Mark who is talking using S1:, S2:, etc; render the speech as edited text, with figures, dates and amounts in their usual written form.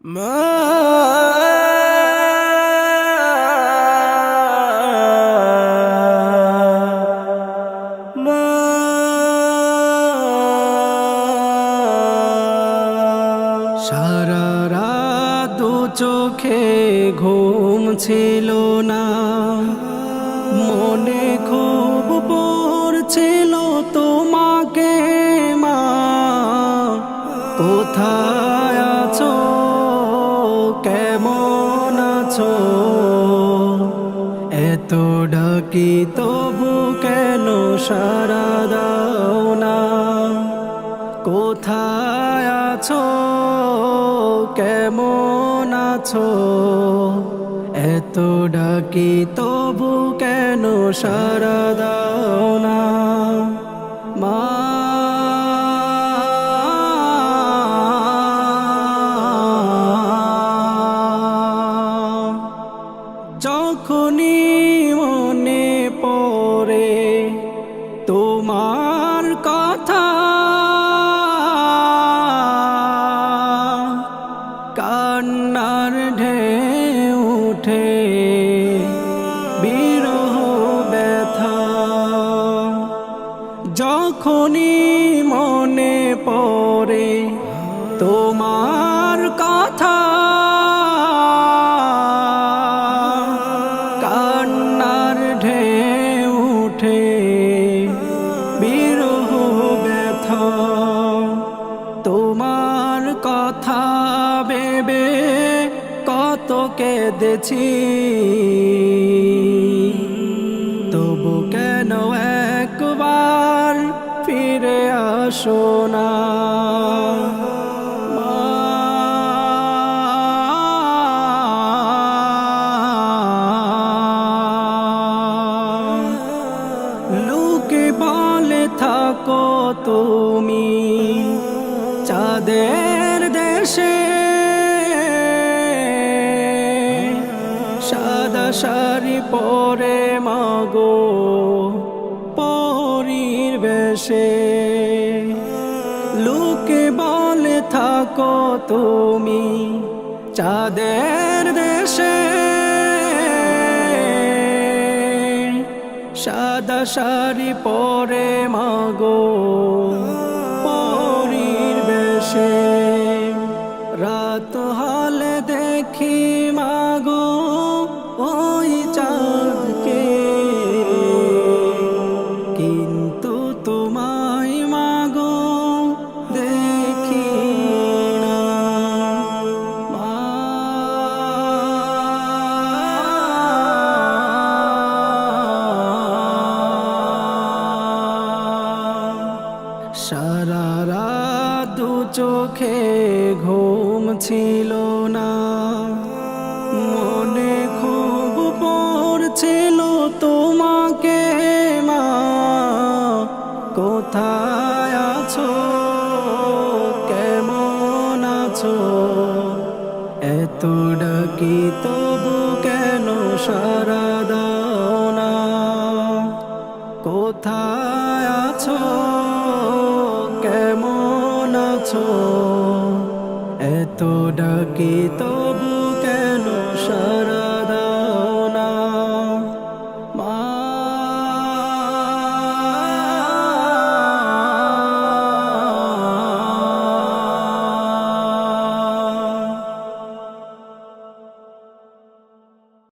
S1: সারা রাত দু চোখে ঘুম ছিল না, মনে খুব পড়ছিল তোমাকে মা। কোথায় আছো, কেমন আছো? এত ডাকি তবু কেন সাড়া দাও না? কোথায় আছো, কেমন আছো? এত ডাকি তবু কেন সাড়া দাও না মা? যখনই মনে পড়ে তোমার কথা, কান্নার ঢেউ উঠে বিরহ ব্যথা। যখনই মনে পড়ে তোমার কথা, কান্নার ঢেউ উঠে বিরহ ব্যথা। তোমার কথা ভেবে কত কেঁদেছি, তবু কেন একবার ফিরে আসো না মা? লোকে বলে থাকো তুমি চাঁদের দেশে, সাদা শাড়ি পরে মাগো পরীর বেশে। লোকে বলে থাকো তুমি চাঁদের দেশে, সাদা শাড়ি পরে মাগো পরীর বেশে। রাত হলে দেখি মাগো ওই চাঁদকে, কিন্তু তোমায় মাগো দেখি না মা। সারা রাত দু চোখে ঘুম ছিল না, মনে খুব পড়ছিল তোমাকে মা। কোথায় আছো, কেমন আছো? এত ডাকি তবু কেন সাড়া দাও না? কোথায় আছো, কেমন আছো? এত ডাকি তবু কেন সাড়া